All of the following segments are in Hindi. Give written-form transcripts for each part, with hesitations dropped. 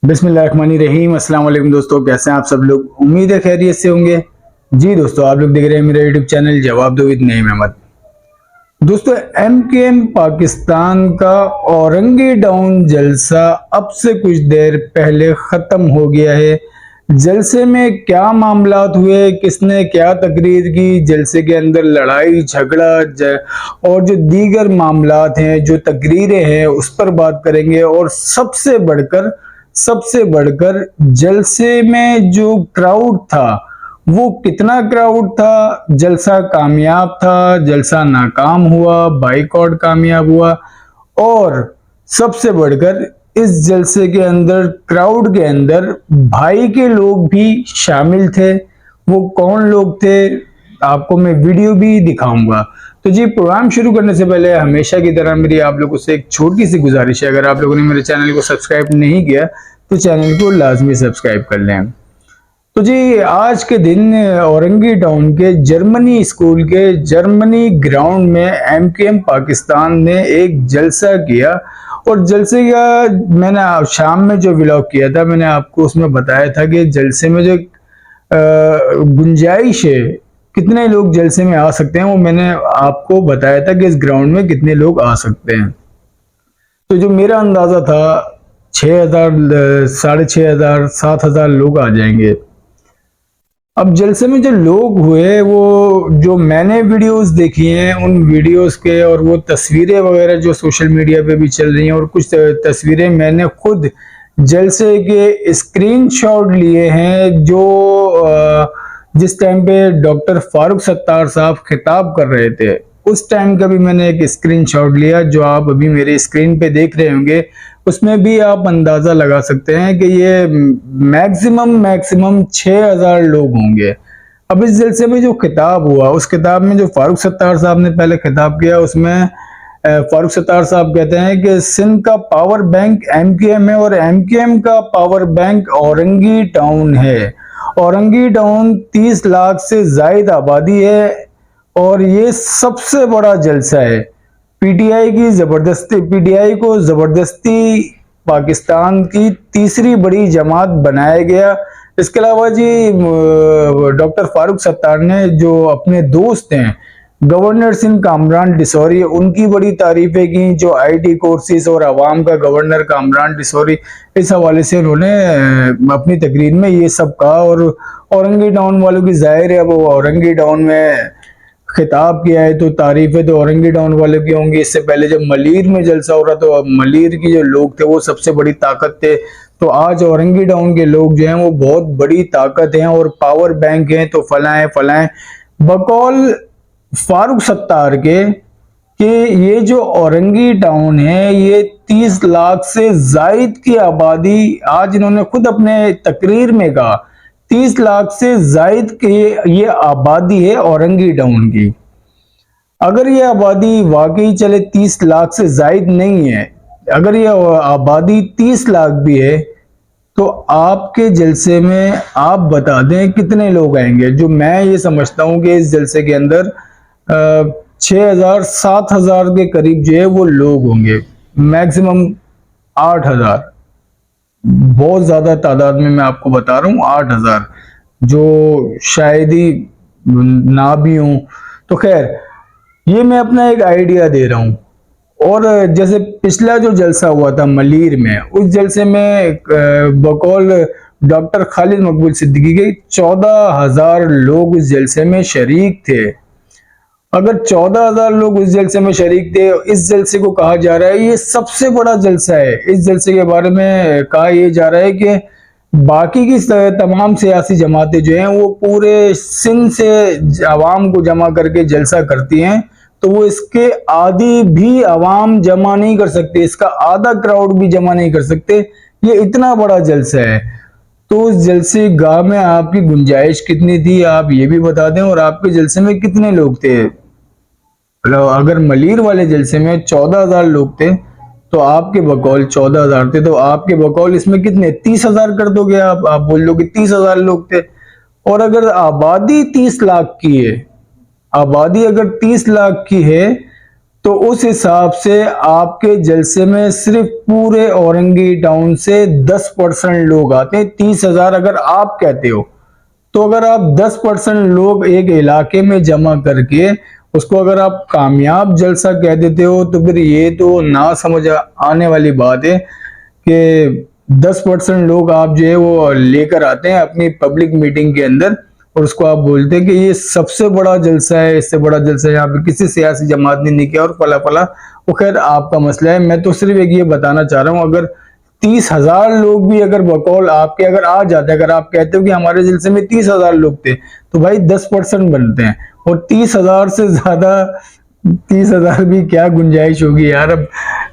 बिस्मिल्लाहिर्रहमानिर्रहीम। अस्सलाम वालेकुम दोस्तों, कैसे हैं आप सब लोग। उम्मीद है खैरियत से होंगे। जी दोस्तों, आप लोग देख रहे हैं मेरा यूट्यूब चैनल जवाब दो विद नईम अहमद। दोस्तों, एमकेएम पाकिस्तान का औरंगी डाउन जलसा अब से कुछ देर पहले खत्म हो गया है। जलसे में क्या मामलात हुए, किसने क्या तकरीर की, जलसे के अंदर लड़ाई झगड़ा और जो दीगर मामलात हैं, जो तकरीरें हैं, उस पर बात करेंगे। और सबसे बढ़कर जलसे में जो क्राउड था, वो कितना क्राउड था, जलसा कामयाब था, जलसा नाकाम हुआ, बाइकआउट कामयाब हुआ। और सबसे बढ़कर इस जलसे के अंदर, क्राउड के अंदर भाई के लोग भी शामिल थे। वो कौन लोग थे, आपको मैं वीडियो भी दिखाऊंगा। तो जी, प्रोग्राम शुरू करने से पहले हमेशा की तरह मेरी आप लोगों से एक छोटी सी गुजारिश है, अगर आप लोगों ने मेरे चैनल को सब्सक्राइब नहीं किया तो चैनल को लाजमी सब्सक्राइब कर लें। तो जी, आज के दिन औरंगी टाउन के जर्मनी स्कूल के जर्मनी ग्राउंड में एमकेएम पाकिस्तान ने एक जलसा किया। और जलसे का मैंने शाम में जो व्लॉग किया था, मैंने आपको उसमें बताया था कि जलसे में जो गुंजाइश है, कितने लोग जलसे में आ सकते हैं, वो मैंने आपको बताया था कि इस ग्राउंड में कितने लोग आ सकते हैं। तो जो मेरा अंदाजा था 6,000, 6,500, 7,000 लोग आ जाएंगे। अब जलसे में जो लोग हुए, वो जो मैंने वीडियोस देखी हैं, उन वीडियोस के और वो तस्वीरें वगैरह जो सोशल मीडिया पे भी चल रही हैं, और कुछ तस्वीरें मैंने खुद जलसे के स्क्रीनशॉट लिए हैं, जो जिस टाइम पे डॉक्टर फारूक सत्तार साहब खिताब कर रहे थे, उस टाइम का भी मैंने एक स्क्रीनशॉट लिया, जो आप अभी मेरे स्क्रीन पे देख रहे होंगे। उसमें भी आप अंदाजा लगा सकते हैं कि ये मैक्सिमम 6,000 लोग होंगे। अब इस जलसे में जो खिताब हुआ, उस खिताब में जो फारूक सत्तार साहब ने पहले खिताब किया, उसमें फारूक सत्तार साहब कहते हैं कि सिंध का पावर बैंक एमकेएम है और एमकेएम का पावर बैंक औरंगी टाउन है। औरंगी टाउन 30 लाख से ज्यादा आबादी है और ये सबसे बड़ा जलसा है। पीटीआई को जबरदस्ती पाकिस्तान की तीसरी बड़ी जमात बनाया गया। इसके अलावा जी, डॉक्टर फारूक सत्तार ने जो अपने दोस्त हैं गवर्नर सिंह कामरान डिसौरी, उनकी बड़ी तारीफें की, जो आईटी कोर्सेज और अवाम का गवर्नर कामरान डिसौरी, इस हवाले से उन्होंने अपनी तकरीर में ये सब कहा। और औरंगी टाउन वालों की जाहिर है, अब औरंगी टाउन में खिताब किया है तो तारीफें तो औरंगी टाउन वाले की होंगी। इससे पहले जब मलीर में जलसा हो रहा, तो अब मलीर की जो लोग थे वो सबसे बड़ी ताकत थे। तो आज औरंगी टाउन के लोग जो हैं वो बहुत बड़ी ताकत हैं और पावर बैंक हैं। तो फलाएं बकौल फारूक सत्तार के कि ये जो औरंगी टाउन है, ये 30 लाख से जायद की आबादी, आज इन्होंने खुद अपने तकरीर में कहा, 30 लाख से जायद की ये आबादी है औरंगी टाउन की। अगर ये आबादी वाकई चले 30 लाख से जायद नहीं है, अगर ये आबादी 30 लाख भी है, तो आपके जलसे में आप बता दें कितने लोग आएंगे। जो मैं ये समझता हूं कि इस जलसे के अंदर 6,000 7,000 के करीब जो है वो लोग होंगे, मैक्सिमम 8,000। बहुत ज्यादा तादाद में मैं आपको बता रहा हूँ, 8,000, जो शायद ही ना भी हूं। तो खैर, ये मैं अपना एक आइडिया दे रहा हूं। और जैसे पिछला जो जलसा हुआ था मलीर में, उस जलसे में बकौल डॉक्टर खालिद मकबूल सिद्दीकी के 14,000 लोग उस जलसे में शरीक थे। अगर 14,000 लोग उस जलसे में शरीक थे, इस जलसे को कहा जा रहा है ये सबसे बड़ा जलसा है। इस जलसे के बारे में कहा यह जा रहा है कि बाकी की तमाम सियासी जमातें जो हैं वो पूरे सिंध से आवाम को जमा करके जलसा करती हैं, तो वो इसके आधी भी आवाम जमा नहीं कर सकते, इसका आधा क्राउड भी जमा नहीं कर सकते। ये इतना बड़ा जलसा है। तो उस जलसे गाह में आपकी गुंजाइश कितनी थी, आप ये भी बता दें। और आपके जलसे में कितने लोग थे। अगर मलीर वाले जलसे में 14,000 लोग थे, तो आपके बकौल 14,000 थे, तो आपके बकौल इसमें कितने 30,000 कर दोगे आप बोल लो कि 30,000 लोग थे। और अगर आबादी 30 लाख की है, आबादी अगर 30 लाख की है, तो उस हिसाब से आपके जलसे में सिर्फ पूरे औरंगी टाउन से 10% लोग आते हैं। 30,000 अगर आप कहते हो, तो अगर आप 10% लोग एक इलाके में जमा करके उसको अगर आप कामयाब जलसा कह देते हो, तो फिर ये तो ना समझ आने वाली बात है कि 10% लोग आप जो है वो लेकर आते हैं अपनी पब्लिक मीटिंग के अंदर, और उसको आप बोलते हैं कि ये सबसे बड़ा जलसा है, इससे बड़ा जलसा यहाँ पे किसी सियासी जमात ने नहीं किया और फला फला। वो खैर आपका मसला है, मैं तो सिर्फ एक ये बताना चाह रहा हूँ, अगर 30,000 लोग भी अगर बकौल आपके अगर आ जाते, अगर आप कहते हो कि हमारे जलसे में 30,000 लोग थे, तो भाई 10% बनते हैं, और 30,000 से ज्यादा 30,000 भी क्या गुंजाइश होगी यार। अब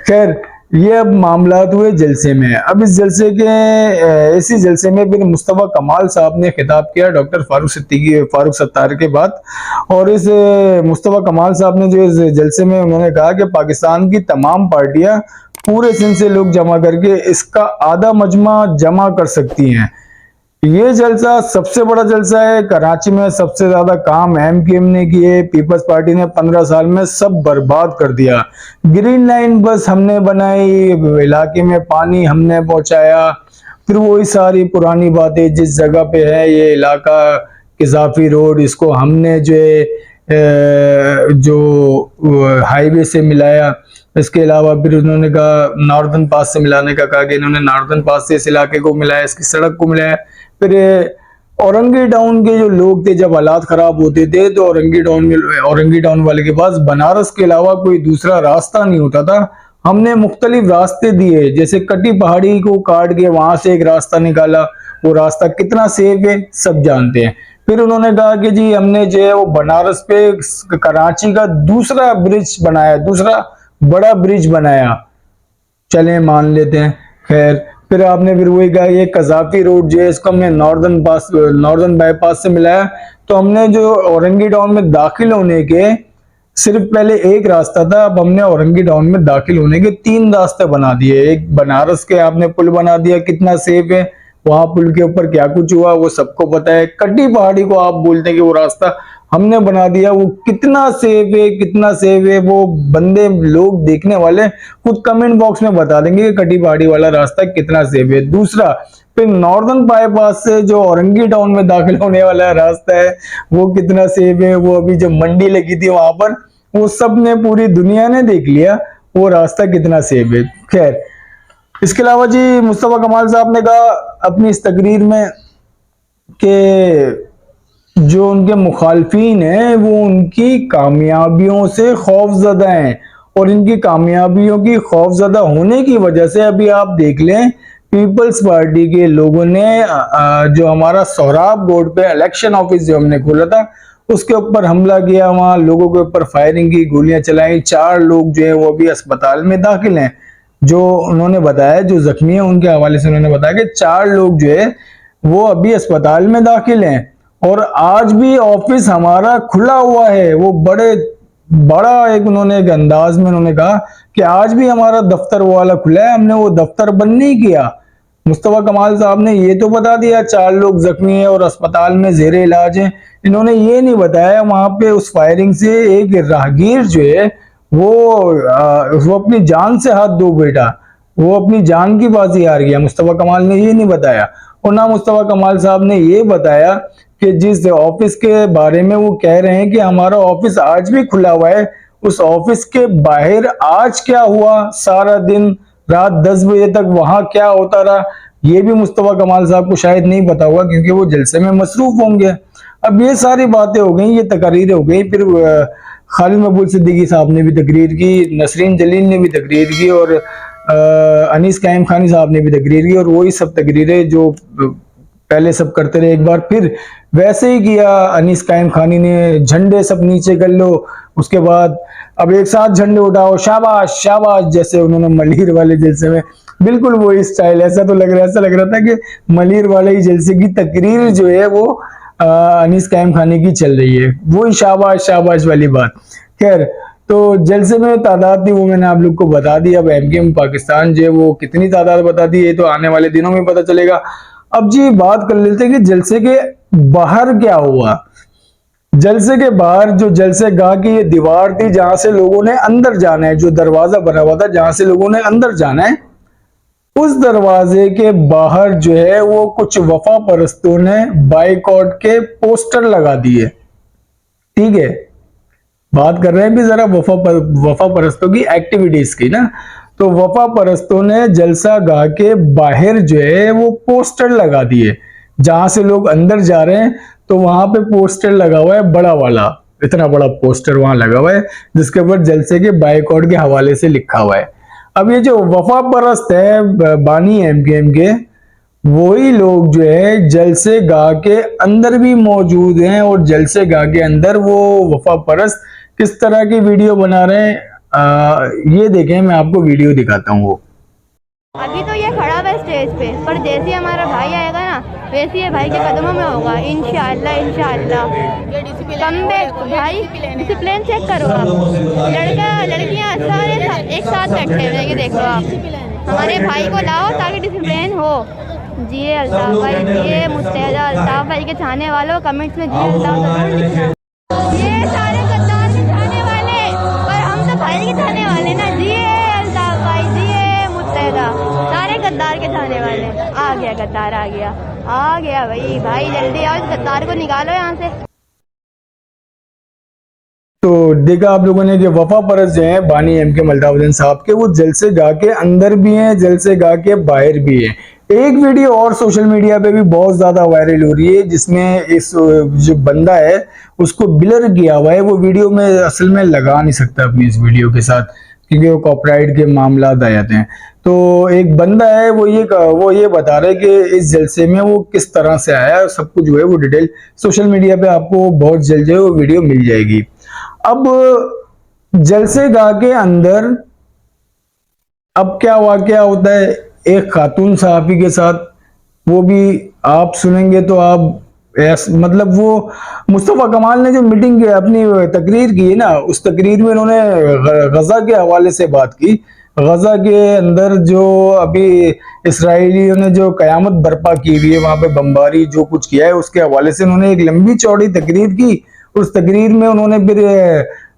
खैर ये अब मामलात हुए जलसे में। अब इस जलसे के इसी जलसे में फिर मुस्तफा कमाल साहब ने खिताब किया डॉक्टर फारूक सत्तार के बाद, और इस मुस्तफा कमाल साहब ने जो इस जलसे में उन्होंने कहा कि पाकिस्तान की तमाम पार्टियां पूरे सिंध से लोग जमा करके इसका आधा मजमा जमा कर सकती हैं। ये जलसा सबसे बड़ा जलसा है। कराची में सबसे ज्यादा काम एमकेएम ने किए, पीपल्स पार्टी ने 15 साल में सब बर्बाद कर दिया। ग्रीन लाइन बस हमने बनाई, इलाके में पानी हमने पहुंचाया, फिर वही सारी पुरानी बातें, जिस जगह पे है ये इलाका किजाफी रोड, इसको हमने जो है जो हाईवे से मिलाया। इसके अलावा फिर उन्होंने कहा नॉर्दर्न पास से मिलाने का कहा कि इन्होंने नॉर्दर्न पास से इस इलाके को मिलाया, इसकी सड़क को मिलाया। फिर औरंगी टाउन के जो लोग थे, जब हालात खराब होते थे तो औरंगी टाउन वाले के पास बनारस के अलावा कोई दूसरा रास्ता नहीं होता था। हमने मुख्तलिफ रास्ते दिए, जैसे कटी पहाड़ी को काट के वहां से एक रास्ता निकाला, वो रास्ता कितना सेफ है सब जानते हैं। फिर उन्होंने कहा कि जी हमने जो है वो बनारस पे कराची का दूसरा ब्रिज बनाया, दूसरा बड़ा ब्रिज बनाया, चले मान लेते हैं। खैर फिर आपने फिर वही कहा ये कजाफी रोड जो है इसको हमने नॉर्दर्न बाईपास से मिलाया। तो हमने जो औरंगी टाउन में दाखिल होने के सिर्फ पहले एक रास्ता था, अब हमने औरंगी टाउन में दाखिल होने के 3 रास्ते बना दिए। एक बनारस के आपने पुल बना दिया, कितना सेफ है, वहां पुल के ऊपर क्या कुछ हुआ वो सबको पता है। कटी पहाड़ी को आप बोलते हैं कि वो रास्ता हमने बना दिया, वो कितना सेफ है, कितना सेफ है, वो बंदे लोग देखने वाले खुद कमेंट बॉक्स में बता देंगे कि कटी पहाड़ी वाला रास्ता कितना सेफ है। दूसरा फिर नॉर्दर्न बाईपास से जो औरंगी टाउन में दाखिल होने वाला रास्ता है वो कितना सेफ है, वो अभी जो मंडी लगी थी वहां पर वो सब ने पूरी दुनिया ने देख लिया वो रास्ता कितना सेफ है। खैर इसके अलावा जी मुस्तफा कमाल साहब ने कहा अपनी इस तकरीर में कि जो उनके मुखालफीन हैं वो उनकी कामयाबियों से खौफजदा हैं, और इनकी कामयाबियों की खौफजदा होने की वजह से अभी आप देख लें पीपल्स पार्टी के लोगों ने जो हमारा सोहराब रोड पे इलेक्शन ऑफिस जो हमने खोला था उसके ऊपर हमला किया, वहां लोगों के ऊपर फायरिंग की, गोलियां चलाई। 4 लोग जो है वो अभी अस्पताल में दाखिल हैं। जो उन्होंने बताया, जो जख्मी है उनके हवाले से उन्होंने बताया कि 4 लोग जो है वो अभी अस्पताल में दाखिल हैं, और आज भी ऑफिस हमारा खुला हुआ है। वो बड़ा एक उन्होंने एक अंदाज में उन्होंने कहा कि आज भी हमारा दफ्तर वो वाला खुला है, हमने वो दफ्तर बंद नहीं किया। मुस्तफा कमाल साहब ने ये तो बता दिया 4 लोग जख्मी हैं और अस्पताल में जेरे इलाज हैं, इन्होंने ये नहीं बताया वहां पे उस फायरिंग से एक राहगीर जो है वो अपनी जान से हाथ धो बैठा, वो अपनी जान की बाजी हार गया। मुस्तफा कमाल ने ये नहीं बताया, और ना मुस्तफा कमाल साहब ने ये बताया कि जिस ऑफिस के बारे में वो कह रहे हैं कि हमारा ऑफिस आज भी खुला हुआ है, उस ऑफिस के बाहर आज क्या हुआ, सारा दिन रात 10 बजे तक वहां क्या होता रहा, ये भी मुस्तफा कमाल साहब को शायद नहीं पता होगा क्योंकि वो जलसे में मसरूफ होंगे। अब ये सारी बातें हो गई, ये तकरीरें हो गई। फिर खालिद मकबूल सिद्दीकी साहब ने भी तकरीर की, नसरीन जलील ने भी तकरीर की, और अनीस कायम खानी साहब ने भी तकरीर की, और वही सब तकरीरें जो पहले सब करते रहे एक बार फिर वैसे ही किया। अनीस कायम खानी ने झंडे सब नीचे कर लो, उसके बाद अब एक साथ झंडे उठाओ, शाबाश शाबाश, जैसे उन्होंने मलिर वाले जलसे में बिल्कुल वही स्टाइल, ऐसा लग रहा था कि मलिर वाले ही जलसे की तकरीर जो है वो अनीस कायम खानी की चल रही है, वही शाबाश शाबाश वाली बात। खैर तो जलसे में तादाद थी वो मैंने आप लोग को बता दी। अब एमकेएम पाकिस्तान जो है वो कितनी तादाद बता दी, ये तो आने वाले दिनों में पता चलेगा। अब जी बात कर लेते हैं कि जलसे के बाहर क्या हुआ। जलसे के बाहर जो जलसे गाह की ये दीवार थी जहां से लोगों ने अंदर जाना है, जो दरवाजा बना हुआ था जहां से लोगों ने अंदर जाना है, उस दरवाजे के बाहर जो है वो कुछ वफा परस्तों ने बाइकआउट के पोस्टर लगा दिए। ठीक है, बात कर रहे हैं भी जरा वफा परस्तों की एक्टिविटीज की ना। तो वफा परस्तों ने जलसा गाह के बाहर जो है वो पोस्टर लगा दिए, जहां से लोग अंदर जा रहे हैं तो वहां पे पोस्टर लगा हुआ है, बड़ा वाला, इतना बड़ा पोस्टर वहां लगा हुआ है जिसके ऊपर जलसे के बाइकआउट के हवाले से लिखा हुआ है। अब ये जो वफा परस्त है बानी एमकेएम के, वही लोग जो है जलसे गाह के अंदर भी मौजूद हैं, और जलसे गाह के अंदर वो वफा परस्त किस तरह की वीडियो बना रहे हैं, ये देखें, मैं आपको वीडियो दिखाता हूँ। वो अभी तो ये खड़ा हुआ है स्टेज पे, पर जैसे हमारा भाई आएगा ना वैसे ये भाई के कदमों में होगा, इंशाअल्लाह इंशाअल्लाह। कम बैक भाई, डिसिप्लिन चेक करो आप, लड़का लड़कियां सारे एक साथ बैठे हैं, ये देख लो आप। हमारे भाई को लाओ ताकि डिसिप्लिन हो। जिए अल्ताफ भाई, जिए मुस्तैदा। अल्ताफ भाई के चाहने वालों कमेंट्स में जिए अल्ताफ जरूर लिखना। ये सारे गद्दार के चाहने वाले, पर हम तो भाई के चाहने वाले ना। जिए अल्ताफ भाई, जिए मुस्तैदा, सारे गद्दार के चाहने वाले। आ गया गद्दार, आ गया भाई। भाई जल्दी आओ, इस गद्दार को निकालो यहाँ से। तो देखा आप लोगों ने कि वफा परस्त जो है बानी एम के मल्ताउद्दीन साहब के, वो जलसे गाह के अंदर भी हैं, जलसे गाह के बाहर भी हैं। एक वीडियो और सोशल मीडिया पे भी बहुत ज्यादा वायरल हो रही है जिसमें इस जो बंदा है उसको ब्लर किया हुआ है। वो वीडियो में असल में लगा नहीं सकता अपनी इस वीडियो के साथ, क्योंकि वो कॉपीराइट के मामला आ जाते हैं। तो एक बंदा है वो ये बता रहा है कि इस जलसे में वो किस तरह से आया, सब कुछ जो है वो डिटेल सोशल मीडिया पे आपको बहुत जल्द जो है वो वीडियो मिल जाएगी। अब जलसे गाह के अंदर अब क्या वाकया होता है एक खातून सहाफी के साथ, वो भी आप सुनेंगे तो आप मतलब वो मुस्तफा कमाल ने जो मीटिंग की अपनी तकरीर की है ना, उस तकरीर में उन्होंने गजा के हवाले से बात की। गजा के अंदर जो अभी इसराइलियों ने जो कयामत बर्पा की हुई है, वहां पे बमबारी जो कुछ किया है उसके हवाले से उन्होंने एक लंबी चौड़ी तकरीर की। उस तकरीर में उन्होंने फिर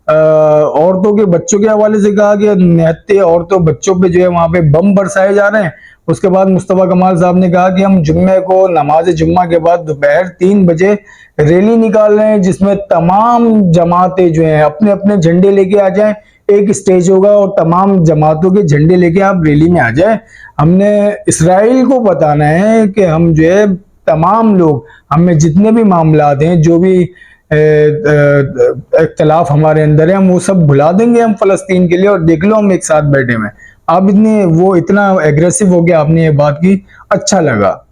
औरतों के बच्चों के हवाले से कहा कि निहत्ते औरतों बच्चों पे जो है वहां पे बम बरसाए जा रहे हैं। उसके बाद मुस्तफा कमाल साहब ने कहा कि हम जुम्मे को नमाज जुम्मा के बाद दोपहर 3 बजे रैली निकाल रहे हैं जिसमें तमाम जमातें जो हैं अपने अपने झंडे लेके आ जाएं। एक स्टेज होगा और तमाम जमातों के झंडे लेके आप रैली में आ जाए। हमने इसराइल को बताना है कि हम जो है तमाम लोग, हमें जितने भी मामलात हैं, जो भी इख्तलाफ हमारे अंदर है, हम वो सब भुला देंगे हम फलस्तीन के लिए, और देख लो हम एक साथ बैठे हैं। आप इतना एग्रेसिव हो गया, आपने ये बात की, अच्छा लगा।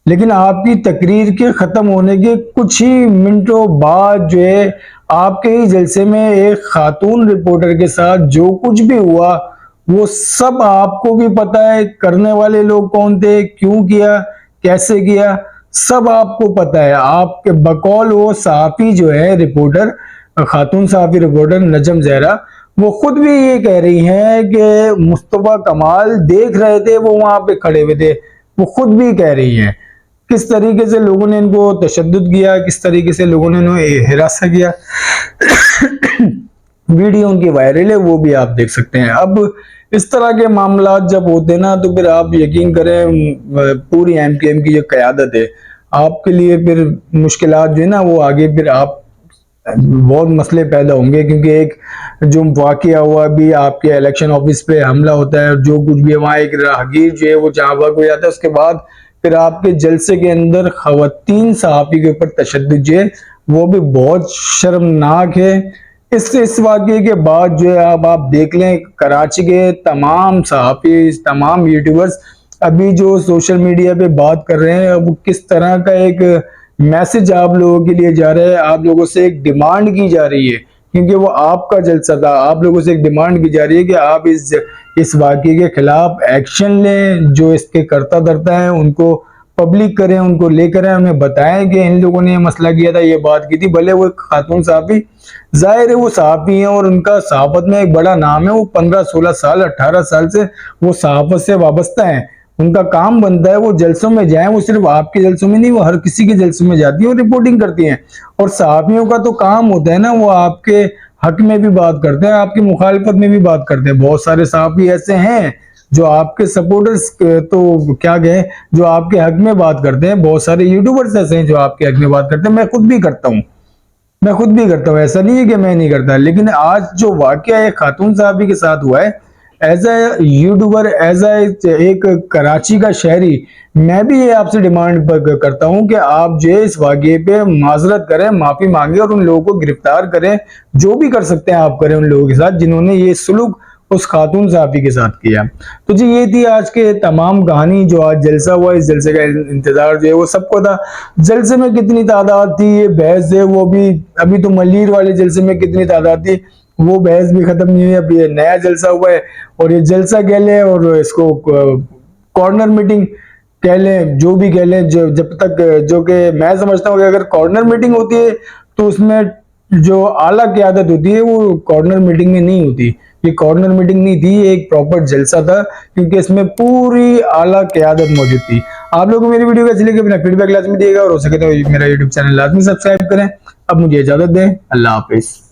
लेकिन आपकी तकरीर के खत्म होने के कुछ ही मिनटों बाद जो है आपके ही जलसे में एक खातून रिपोर्टर के साथ जो कुछ भी हुआ वो सब आपको भी पता है। करने वाले लोग कौन थे, क्यों किया, कैसे किया, सब आपको पता है। आपके बकौल वो सहाफी जो है रिपोर्टर, खातून सहाफी रिपोर्टर नजम जहरा, वो खुद भी ये कह रही हैं कि मुस्तफा कमाल देख रहे थे, वो वहां पे खड़े हुए थे। वो खुद भी कह रही हैं किस तरीके से लोगों ने इनको तशद्दुद किया, किस तरीके से लोगों ने इन्हें हिरासा किया। वीडियो उनकी वायरल है, वो भी आप देख सकते हैं। अब इस तरह के मामला जब होते हैं ना, तो फिर आप यकीन करें पूरी एमकेएम की जो क़यादत है आपके लिए फिर मुश्किलात जो है ना वो आगे फिर आप बहुत मसले पैदा होंगे। क्योंकि एक जो वाकया हुआ भी, आपके इलेक्शन ऑफिस पे हमला होता है, जो कुछ भी है वहाँ एक राहगीर जो है वो चाहवाक हो जाता है, उसके बाद फिर आपके जलसे के अंदर खवातीन सहाफी के ऊपर तशद्दुद जो है वो भी बहुत शर्मनाक है। इस वाक़े के बाद जो है अब आप देख लें कराची के तमाम सहाफी, तमाम यूट्यूबर्स अभी जो सोशल मीडिया पे बात कर रहे हैं, अब किस तरह का एक मैसेज आप लोगों के लिए जा रहा है। आप लोगों से एक डिमांड की जा रही है, क्योंकि वो आपका जलसा था, आप लोगों से एक डिमांड की जा रही है कि आप इस वाक़े के खिलाफ एक्शन लें। जो इसके करता धरता है उनको पब्लिक करें, उनको लेकर आए, उन्हें बताएं कि इन लोगों ने ये मसला किया था, ये बात की थी। भले वो खातून सहाफी, जाहिर है वो सहाफी हैं और उनका सहाफत में एक बड़ा नाम है, वो 15-16 साल 18 साल से वो सहाफत से वाबस्ता है। उनका काम बनता है वो जलसों में जाएं, वो सिर्फ आपके जलसों में नहीं, वो हर किसी के जलसों में जाती है और रिपोर्टिंग करती हैं। और सहाफियों का तो काम होता है ना, वो आपके हक में भी बात करते हैं, आपकी मुखालफत में भी बात करते हैं। बहुत सारे सहाफी ऐसे हैं जो आपके सपोर्टर्स, तो क्या कहें, जो आपके हक में बात करते हैं। बहुत सारे यूट्यूबर्स ऐसे हैं जो आपके हक में बात करते हैं। मैं खुद भी करता हूँ, ऐसा नहीं है कि मैं नहीं करता। लेकिन आज जो वाकया एक खातून साहबी के साथ हुआ है, एज ए यूट्यूबर, एज एक कराची का शहरी, मैं भी ये आपसे डिमांड करता हूं कि आप जो है इस वाकये पे माजरत करें, माफी मांगे और उन लोगों को गिरफ्तार करें। जो भी कर सकते हैं आप करें उन लोगों के साथ जिन्होंने ये सुलूक उस खातून साहबी के साथ किया। तो जी ये थी आज के तमाम कहानी। जो आज जलसा हुआ, इस जलसे का इंतजार जो है वो सबको था। जलसे में कितनी तादाद थी, ये बहस है वो भी, अभी तो मलीर वाले जलसे में कितनी तादाद थी वो बहस भी खत्म नहीं हुई। अभी ये नया जलसा हुआ है और ये जलसा कह लें और इसको कॉर्नर मीटिंग कह लें, जो भी कह लें, जो जब तक, जो कि मैं समझता हूँ कि अगर कॉर्नर मीटिंग होती है तो उसमें जो आला क़यादत होती है वो कॉर्नर मीटिंग में नहीं होती। ये कॉर्नर मीटिंग नहीं थी, ये एक प्रॉपर जलसा था, क्योंकि इसमें पूरी आला क़यादत मौजूद थी। आप लोगों को मेरी वीडियो कैसी लगी अपना फीडबैक लाजमी दिएगा और हो सके तो मेरा यूट्यूब चैनल लाजमी सब्सक्राइब करें। अब मुझे इजाजत दें, अल्लाह हाफिज।